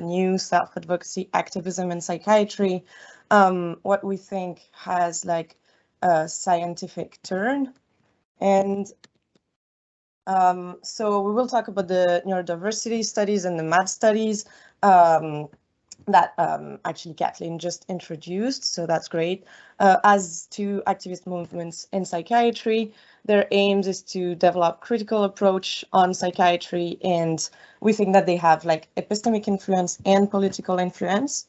new self-advocacy, activism and psychiatry, what we think has like a scientific turn. And so we will talk about the neurodiversity studies and the MAD studies that actually Kathleen just introduced, so that's great. As to activist movements in psychiatry, their aims is to develop critical approach on psychiatry, and we think that they have like epistemic influence and political influence.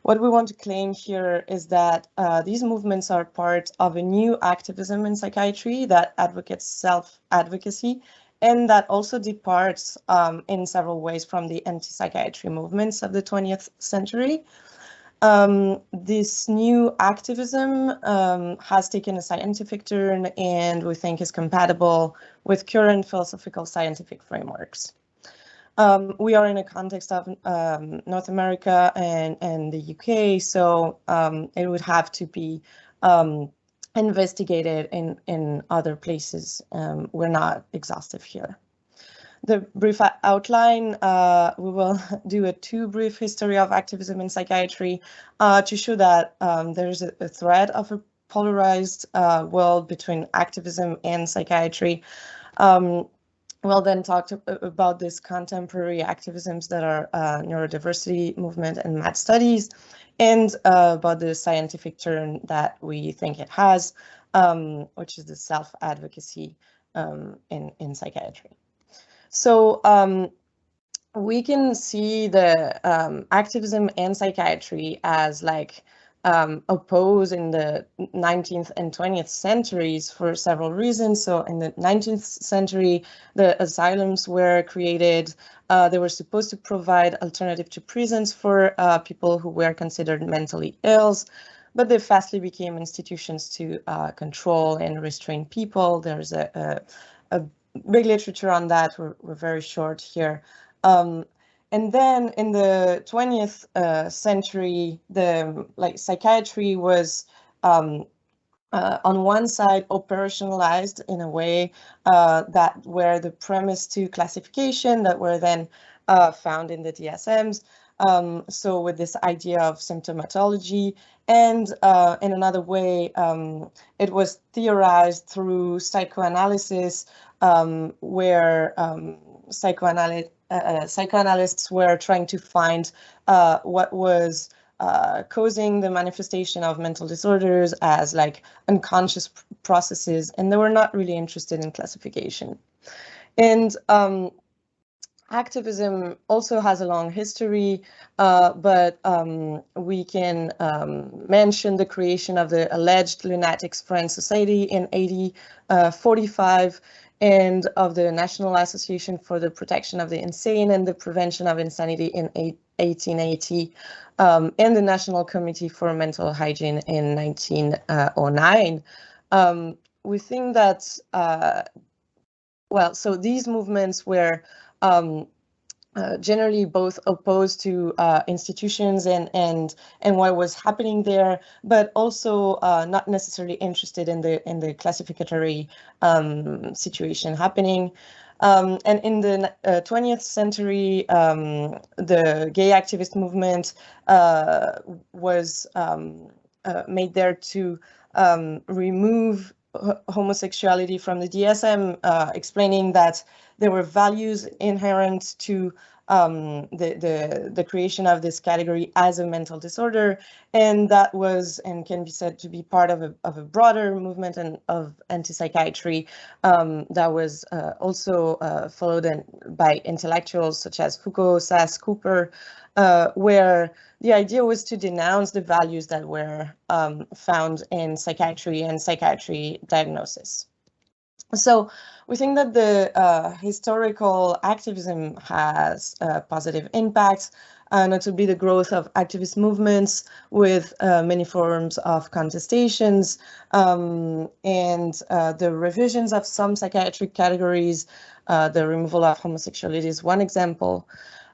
What we want to claim here is that these movements are part of a new activism in psychiatry that advocates self-advocacy, and that also departs in several ways from the anti-psychiatry movements of the 20th century. This new activism has taken a scientific turn and we think is compatible with current philosophical scientific frameworks. We are in a context of North America and the UK, so it would have to be investigated in other places. We're not exhaustive here. The brief outline, we will do a too brief history of activism in psychiatry to show that there's a thread of a polarized world between activism and psychiatry. We'll then talk about these contemporary activisms that are neurodiversity movement and MAD studies, and about the scientific turn that we think it has, which is the self-advocacy in psychiatry. So we can see the activism and psychiatry as like opposed in the 19th and 20th centuries for several reasons. So in the 19th century, the asylums were created. They were supposed to provide alternative to prisons for people who were considered mentally ill, but they fastly became institutions to control and restrain people. There's a big literature on that. We're very short here. And then in the 20th century, the psychiatry was on one side operationalized in a way that were the premise to classification that were then found in the DSMs. So with this idea of symptomatology, and in another way, it was theorized through psychoanalysis, where psychoanalysts were trying to find what was causing the manifestation of mental disorders as like unconscious processes, and they were not really interested in classification. And activism also has a long history, but we can mention the creation of the alleged Lunatics Friends Society in 1845, and of the National Association for the Protection of the Insane and the Prevention of Insanity in 1880, and the National Committee for Mental Hygiene in 1909. We think that, well, so these movements were generally both opposed to institutions and what was happening there, but also not necessarily interested in the classificatory situation happening. And in the 20th century, the gay activist movement was made there to remove homosexuality from the DSM, explaining that there were values inherent to the creation of this category as a mental disorder, and that was and can be said to be part of a broader movement and of anti-psychiatry that was also followed by intellectuals such as Foucault, Sass, Cooper, where the idea was to denounce the values that were found in psychiatry and psychiatry diagnosis. So we think that the historical activism has positive impacts, notably the growth of activist movements with many forms of contestations, and the revisions of some psychiatric categories. The removal of homosexuality is one example.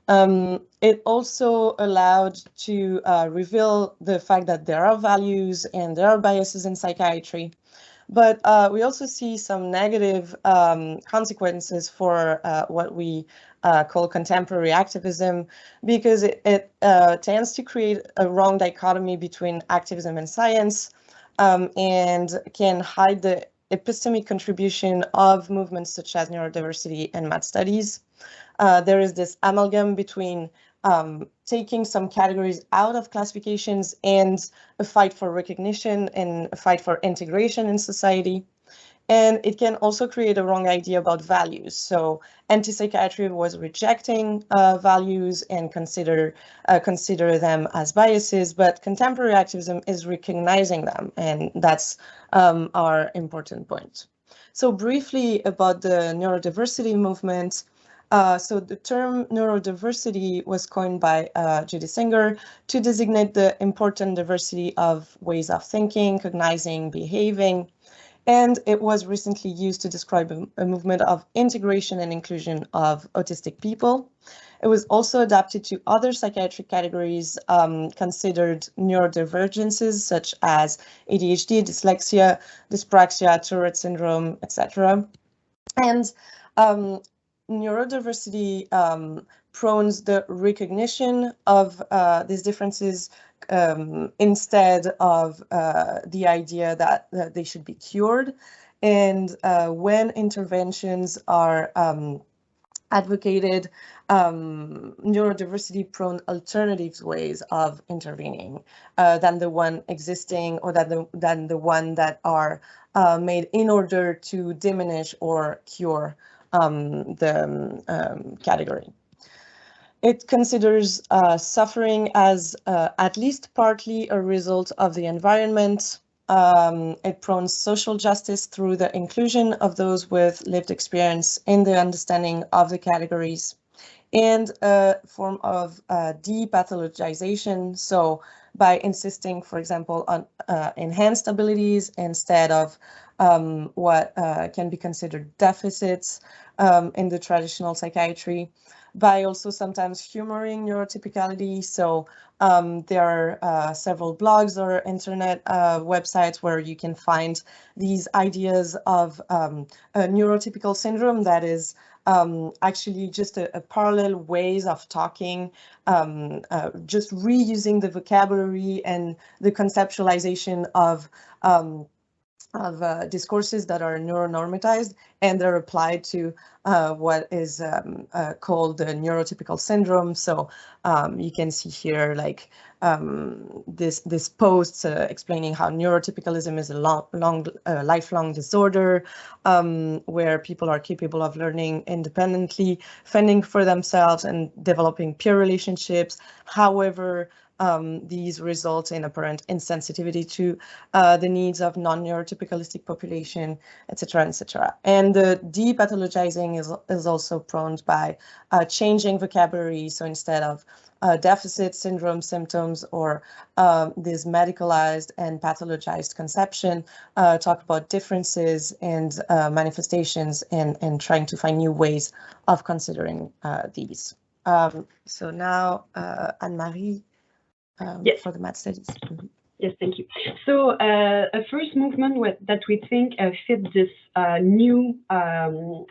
It also allowed to reveal the fact that there are values and there are biases in psychiatry. But we also see some negative consequences for what we called contemporary activism, because it tends to create a wrong dichotomy between activism and science, and can hide the epistemic contribution of movements such as neurodiversity and math studies. There is this amalgam between taking some categories out of classifications and a fight for recognition and a fight for integration in society. And it can also create a wrong idea about values. So anti-psychiatry was rejecting values and consider them as biases, but contemporary activism is recognizing them, and that's our important point. So briefly about the neurodiversity movement. So the term neurodiversity was coined by Judy Singer to designate the important diversity of ways of thinking, cognizing, behaving. And it was recently used to describe a movement of integration and inclusion of autistic people. It was also adapted to other psychiatric categories considered neurodivergences, such as ADHD, dyslexia, dyspraxia, Tourette syndrome, etc. And neurodiversity prones the recognition of these differences instead of the idea that they should be cured. And when interventions are advocated, neurodiversity prone alternative ways of intervening than the one existing, or than the one that are made in order to diminish or cure the category. It considers suffering as at least partly a result of the environment. It promotes social justice through the inclusion of those with lived experience in the understanding of the categories, and a form of depathologization. So by insisting, for example, on enhanced abilities instead of what can be considered deficits in the traditional psychiatry, by also sometimes humoring neurotypicality. So there are several blogs or internet websites where you can find these ideas of a neurotypical syndrome that is actually just a parallel ways of talking, just reusing the vocabulary and the conceptualization of discourses that are neuronormatized, and they're applied to what is called the neurotypical syndrome. So you can see here like this post explaining how neurotypicalism is a lifelong disorder where people are capable of learning independently, fending for themselves, and developing peer relationships. However, these result in apparent insensitivity to the needs of non-neurotypicalistic population, etc., etc. And the depathologizing is also prone by changing vocabulary. So instead of deficit syndrome symptoms or this medicalized and pathologized conception, talk about differences and manifestations, and trying to find new ways of considering these. So now, Anne-Marie, yes, for the math studies. Mm-hmm. Yes, thank you. So a first movement that we think fit this new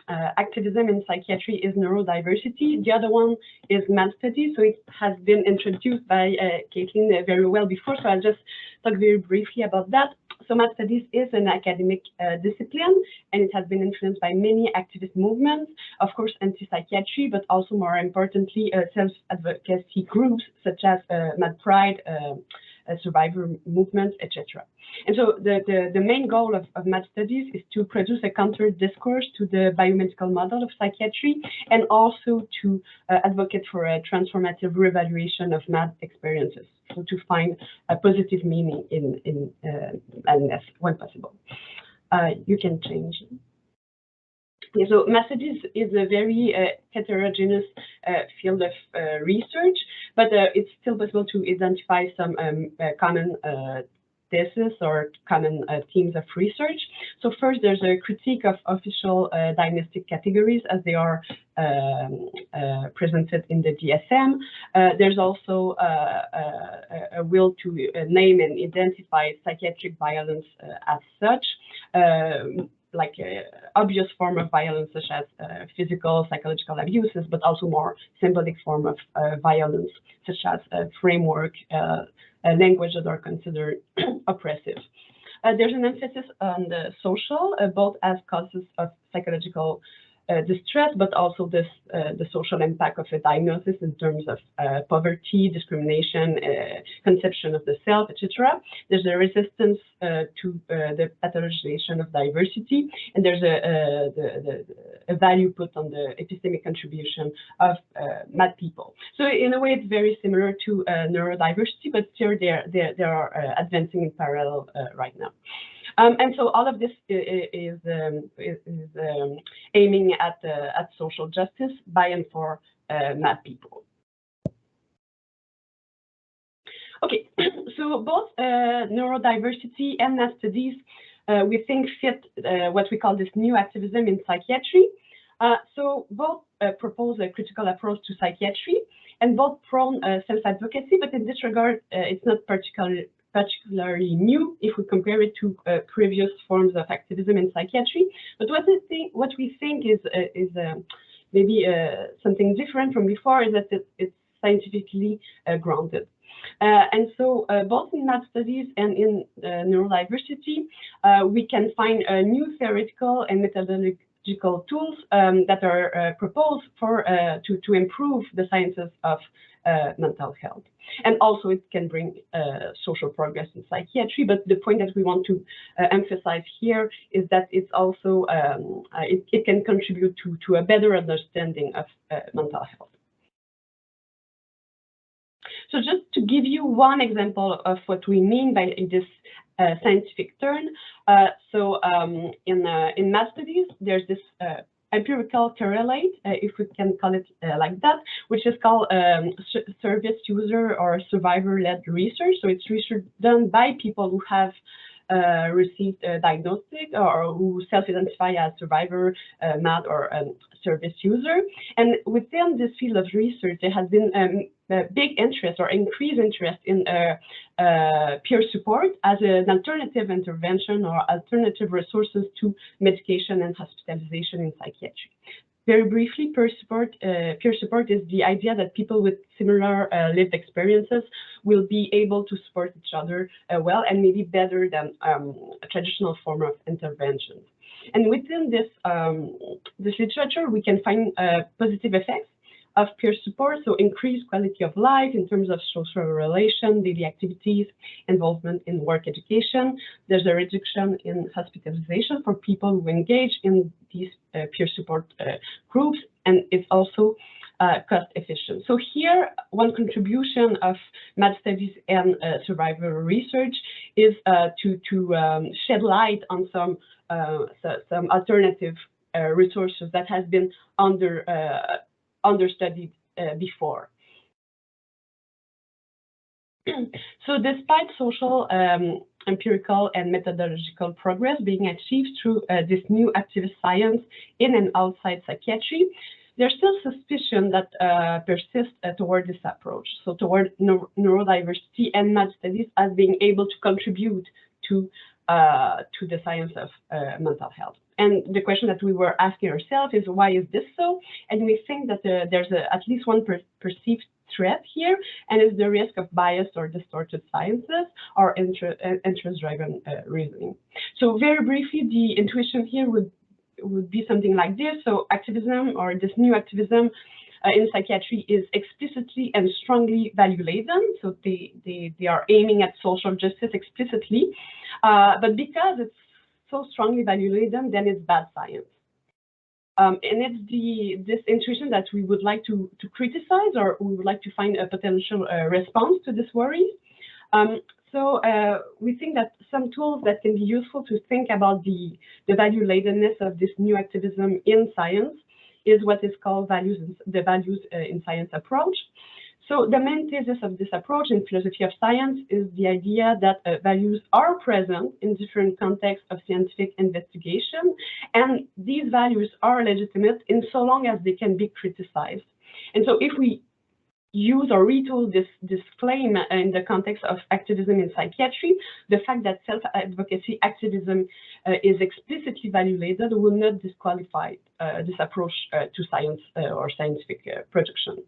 activism in psychiatry is neurodiversity. The other one is math studies. So it has been introduced by Caitlin very well before. So I'll just talk very briefly about that. So math studies is an academic discipline, and it has been influenced by many activist movements, of course, anti-psychiatry, but also more importantly, self-advocacy groups such as Mad Pride, survivor movements, etc. And so the main goal of math studies is to produce a counter discourse to the biomedical model of psychiatry, and also to advocate for a transformative reevaluation of math experiences, so to find a positive meaning in madness when possible. You can change. Yeah, so math studies is a very heterogeneous field of research, but it's still possible to identify some common thesis or common themes of research. So first, there's a critique of official diagnostic categories as they are presented in the DSM. There's also a will to name and identify psychiatric violence as such. like obvious form of violence, such as physical, psychological abuses, but also more symbolic form of violence, such as framework, language that are considered oppressive. There's an emphasis on the social, both as causes of psychological distress, but also the social impact of a diagnosis in terms of poverty, discrimination, conception of the self, etc. There's a resistance to the pathologization of diversity, and there's a value put on the epistemic contribution of mad people. So in a way, it's very similar to neurodiversity, but still they are advancing in parallel right now. And so all of this is aiming at social justice by and for mad people. Okay, so both neurodiversity and mad studies we think fit what we call this new activism in psychiatry. So both propose a critical approach to psychiatry, and both prone self-advocacy, but in this regard, it's not particularly new if we compare it to previous forms of activism in psychiatry. But what we think is maybe something different from before is that it's scientifically grounded. And so both in mad studies and in neurodiversity, we can find new theoretical and methodological tools that are proposed for to improve the sciences of mental health. And also it can bring social progress in psychiatry, but the point that we want to emphasize here is that it's also, it can contribute to a better understanding of mental health. So just to give you one example of what we mean by this scientific turn, in mad studies, there's this empirical correlate, if we can call it like that, which is called service user or survivor-led research. So it's research done by people who have received a diagnostic or who self-identify as survivor, mad, or service user. And within this field of research, there has been a big interest or increased interest in peer support as an alternative intervention or alternative resources to medication and hospitalization in psychiatry. Very briefly, peer support is the idea that people with similar lived experiences will be able to support each other well and maybe better than a traditional form of intervention. And within this, this literature, we can find positive effects of peer support, so increased quality of life in terms of social relation, daily activities, involvement in work education. There's a reduction in hospitalization for people who engage in these peer support groups, and it's also cost efficient. So here, one contribution of mad studies and survivor research is to shed light on some alternative resources that has been understudied before. So despite social, empirical, and methodological progress being achieved through this new activist science in and outside psychiatry, there's still suspicion that persists toward this approach, so toward neurodiversity and mad studies as being able to contribute to the science of mental health. And the question that we were asking ourselves is, why is this so? And we think that there's at least one perceived threat here, and it's the risk of biased or distorted sciences or interest-driven reasoning. So very briefly, the intuition here would be something like this. So activism, or this new activism in psychiatry, is explicitly and strongly value-laden. So they are aiming at social justice explicitly, but because it's so strongly value-laden, then it's bad science. And it's this intuition that we would like to criticize, or we would like to find a potential response to this worry. So we think that some tools that can be useful to think about the value-ladenness of this new activism in science is what is called the values in science approach. So the main thesis of this approach in philosophy of science is the idea that values are present in different contexts of scientific investigation, and these values are legitimate in so long as they can be criticized. And so if we use or retool this claim in the context of activism in psychiatry. The fact that self-advocacy activism is explicitly value-laden will not disqualify this approach to science or scientific production.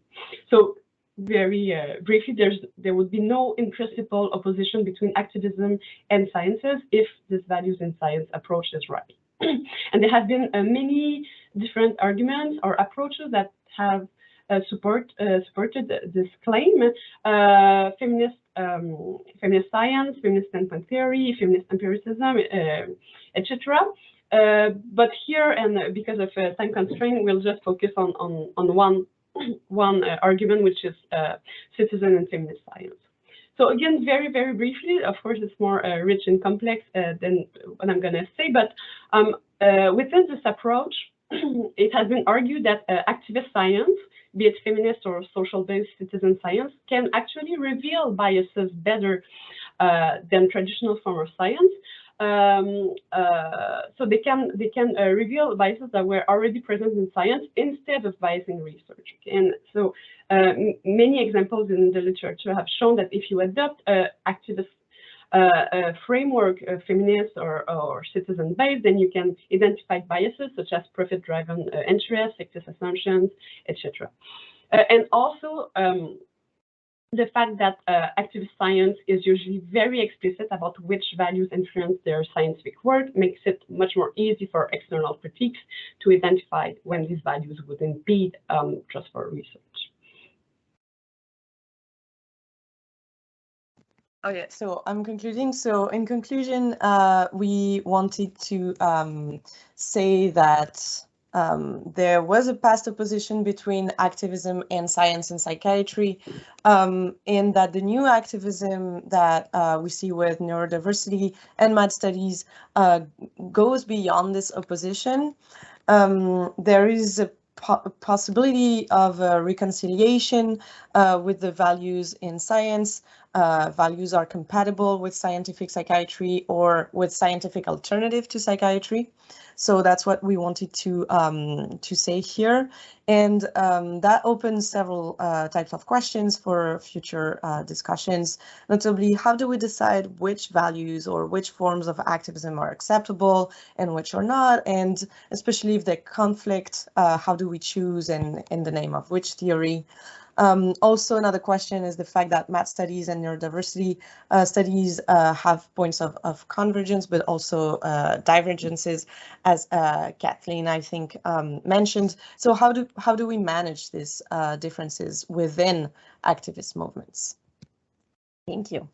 So very briefly, there would be no in principle opposition between activism and sciences if this values in science approach is right. And there have been many different arguments or approaches that have supported this claim: feminist science, feminist standpoint theory, feminist empiricism, etc. But here, and because of time constraint, we'll just focus on one argument, which is citizen and feminist science. So again, very, very briefly, of course, it's more rich and complex than what I'm going to say, but within this approach, it has been argued that activist science, be it feminist or social-based citizen science, can actually reveal biases better than traditional form of science. So they can reveal biases that were already present in science instead of biasing research. And so many examples in the literature have shown that if you adopt activist framework, feminist or citizen-based, then you can identify biases such as profit-driven interests, sexist assumptions, etc. And also the fact that activist science is usually very explicit about which values influence their scientific work makes it much more easy for external critiques to identify when these values would impede just for research. Okay, so I'm concluding. So in conclusion, we wanted to say that there was a past opposition between activism and science and psychiatry, and that the new activism that we see with neurodiversity and mad studies goes beyond this opposition. There is a possibility of reconciliation with the values in science. Values are compatible with scientific psychiatry or with scientific alternative to psychiatry. So that's what we wanted to say here. And that opens several types of questions for future discussions. Notably, how do we decide which values or which forms of activism are acceptable and which are not? And especially if they conflict, how do we choose and in the name of which theory? Also, another question is the fact that math studies and neurodiversity studies have points of convergence, but also divergences, as Kathleen, I think, mentioned. So how do we manage these differences within activist movements? Thank you.